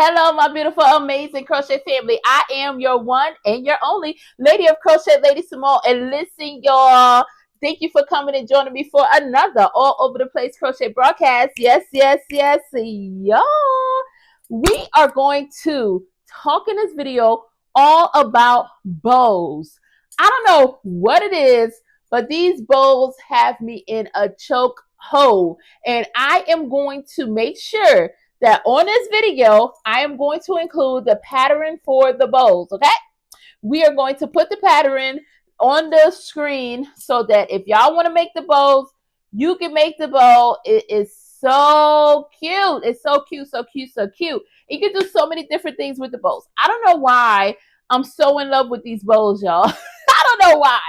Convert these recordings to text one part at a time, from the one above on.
Hello, my beautiful, amazing crochet family. I am your one and your only Lady of Crochet, LadySamoan. And listen, y'all, thank you for coming and joining me for another all over the place crochet broadcast. Yes, yes, yes, y'all. We are going to talk in this video all about bows. I don't know what it is, but these bows have me in a choke hold. And I am going to make sure that on this video, I am going to include the pattern for the bows, okay? We are going to put the pattern on the screen so that if y'all want to make the bows, you can make the bow. It is so cute. It's so cute, so cute, so cute. You can do so many different things with the bows. I don't know why I'm so in love with these bows, y'all. I don't know why,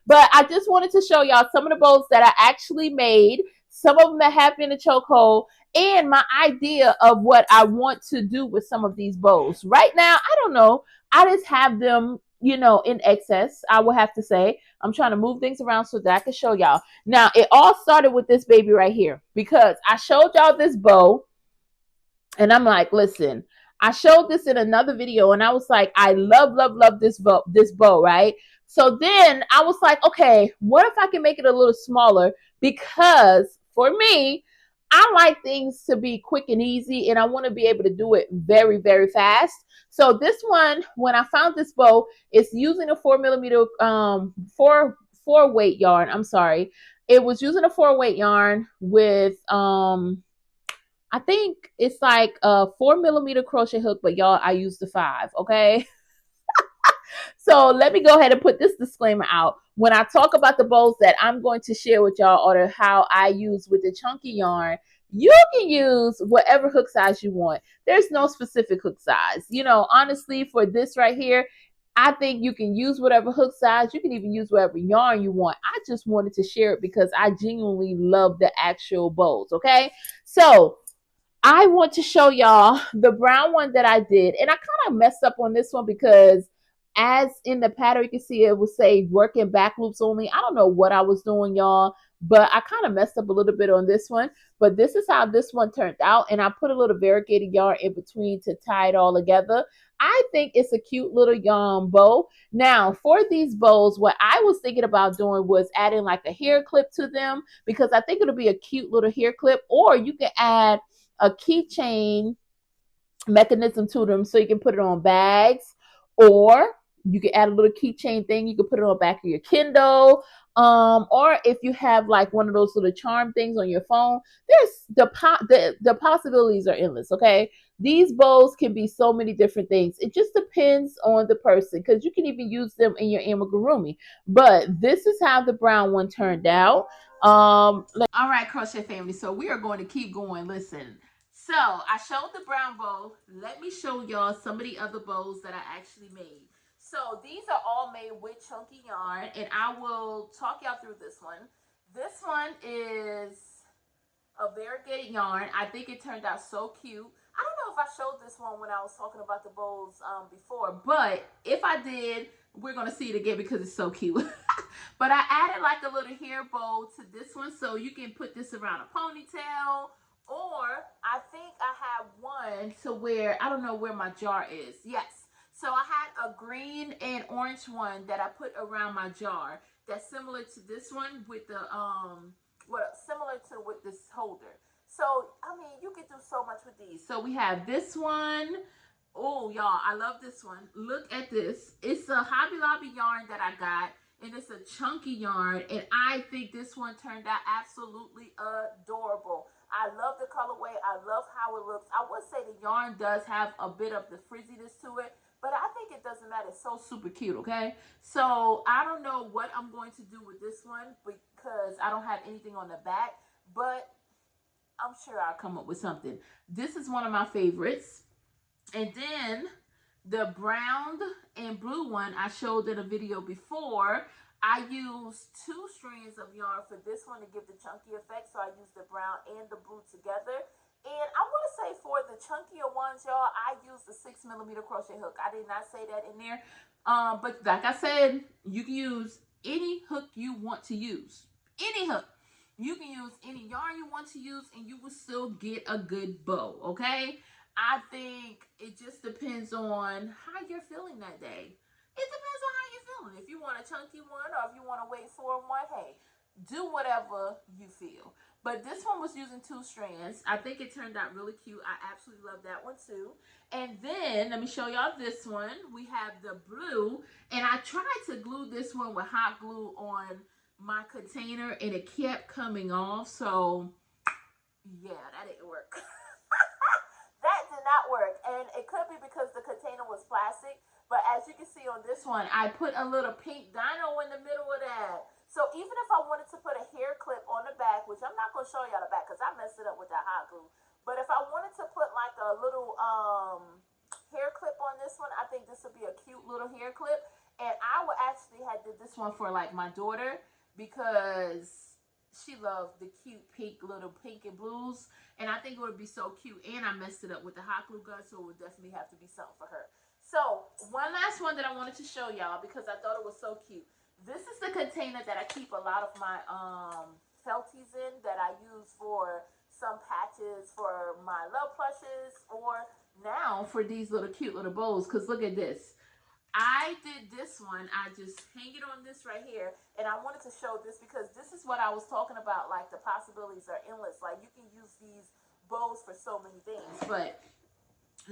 but I just wanted to show y'all some of the bows that I actually made. Some of them that have been a chokehold, and my idea of what I want to do with some of these bows. Right now, I don't know. I just have them, in excess, I will have to say. I'm trying to move things around so that I can show y'all. Now, it all started with this baby right here because I showed y'all this bow and I'm like, listen, I showed this in another video and I was like, I love, love, love this bow, right? So then I was like, okay, what if I can make it a little smaller? Because for me, I like things to be quick and easy and I want to be able to do it very, very fast. So this one, when I found this bow, it's using a 4mm four weight yarn. I'm sorry. It was using a 4 weight yarn with I think it's like a 4mm crochet hook, but y'all, I used the 5, okay? So let me go ahead and put this disclaimer out. When I talk about the bows that I'm going to share with y'all or how I use with the chunky yarn, you can use whatever hook size you want. There's no specific hook size. Honestly, for this right here, I think you can use whatever hook size. You can even use whatever yarn you want. I just wanted to share it because I genuinely love the actual bows, okay? So I want to show y'all the brown one that I did. And I kind of messed up on this one because as in the pattern, you can see it would say working back loops only. I don't know what I was doing, y'all, but I kind of messed up a little bit on this one. But this is how this one turned out. And I put a little variegated yarn in between to tie it all together. I think it's a cute little yarn bow. Now, for these bows, what I was thinking about doing was adding like a hair clip to them because I think it'll be a cute little hair clip. Or you can add a keychain mechanism to them so you can put it on bags, or you can add a little keychain thing. You can put it on the back of your Kindle, or if you have like one of those little charm things on your phone. There's the possibilities are endless. Okay, these bows can be so many different things. It just depends on the person because you can even use them in your amigurumi. But this is how the brown one turned out. All right, crochet family. So we are going to keep going. Listen. So I showed the brown bow. Let me show y'all some of the other bows that I actually made. So these are all made with chunky yarn, and I will talk y'all through this one. This one is a variegated yarn. I think it turned out so cute. I don't know if I showed this one when I was talking about the bows before, but if I did, we're going to see it again because it's so cute. But I added like a little hair bow to this one so you can put this around a ponytail, or I think I have one to where, I don't know where my jar is. Yes. So I had a green and orange one that I put around my jar that's similar to this one with the similar to with this holder. So I mean, you can do so much with these. So we have this one. Oh, y'all, I love this one. Look at this. It's a Hobby Lobby yarn that I got, and it's a chunky yarn, and I think this one turned out absolutely adorable. I love the colorway. I love how it looks. I would say the yarn does have a bit of the frizziness to it, but I think it doesn't matter. It's so super cute, okay? So I don't know what I'm going to do with this one because I don't have anything on the back, but I'm sure I'll come up with something. This is one of my favorites. And then the brown and blue one I showed in a video before. I used 2 strands of yarn for this one to give the chunky effect. So I used the brown and the blue together. And I want to say for the chunkier ones, y'all, I used the 6mm crochet hook. I did not say that in there. But like I said, you can use any hook you want to use. Any hook. You can use any yarn you want to use and you will still get a good bow, okay? I think it just depends on how you're feeling that day. It depends on how you're feeling. If you want a chunky one or if you want to wait for one, hey, do whatever you feel. But this one was using 2 strands. I think it turned out really cute. I absolutely love that one too. And then let me show y'all this one. We have the blue, and I tried to glue this one with hot glue on my container, and it kept coming off. So yeah, that didn't work. That did not work, and it could be because the container was plastic. But as you can see on this one, I put a little pink dino in the middle of that. So even if I wanted to put a hair clip on the back, which I'm not going to show y'all the back because I messed it up with that hot glue. But if I wanted to put like a little hair clip on this one, I think this would be a cute little hair clip. And I would actually have did this one for like my daughter because she loved the cute pink little pink and blues, and I think it would be so cute. And I messed it up with the hot glue gun, so it would definitely have to be something for her. So one last one that I wanted to show y'all because I thought it was so cute. This is the container that I keep a lot of my felties in that I use for some patches for my love plushes or now for these little cute little bows. Because look at this. I did this one. I just hang it on this right here. And I wanted to show this because this is what I was talking about. Like the possibilities are endless. Like you can use these bows for so many things. But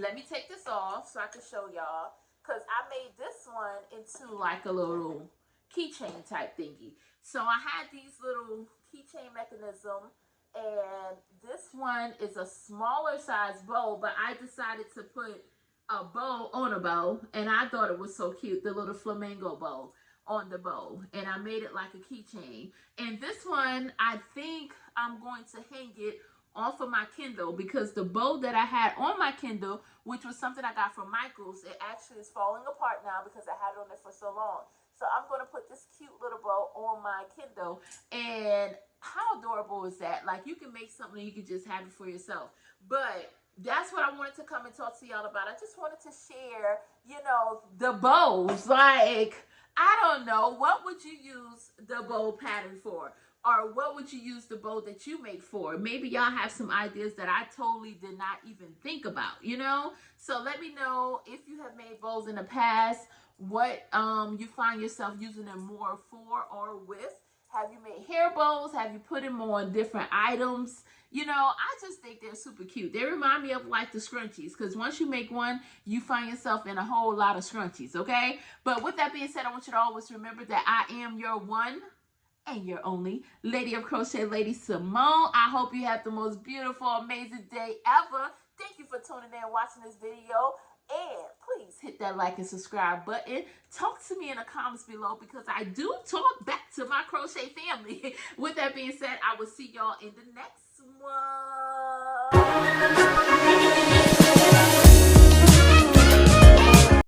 let me take this off so I can show y'all. Because I made this one into like a little keychain type thingy. So I had these little keychain mechanism. And this one is a smaller size bow. But I decided to put a bow on a bow, and I thought it was so cute, the little flamingo bow on the bow, and I made it like a keychain. And this one, I think I'm going to hang it off of my Kindle because the bow that I had on my Kindle, which was something I got from Michael's, it actually is falling apart now because I had it on it for so long. So I'm going to put this cute little bow on my Kindle. And how adorable is that? Like you can make something and you can just have it for yourself. But that's what I wanted to come and talk to y'all about. I just wanted to share, you know, the bows. Like, I don't know, what would you use the bow pattern for? Or what would you use the bow that you make for? Maybe y'all have some ideas that I totally did not even think about, you know? So let me know if you have made bows in the past, what you find yourself using them more for or with. Have you made hair bows? Have you put them on different items? You know, I just think they're super cute. They remind me of like the scrunchies because once you make one, you find yourself in a whole lot of scrunchies, okay? But with that being said, I want you to always remember that I am your one and your only Lady of Crochet, Lady Simone. I hope you have the most beautiful, amazing day ever. Thank you for tuning in and watching this video. And please hit that like and subscribe button. Talk to me in the comments below because I do talk back to my crochet family. With that being said, I will see y'all in the next one.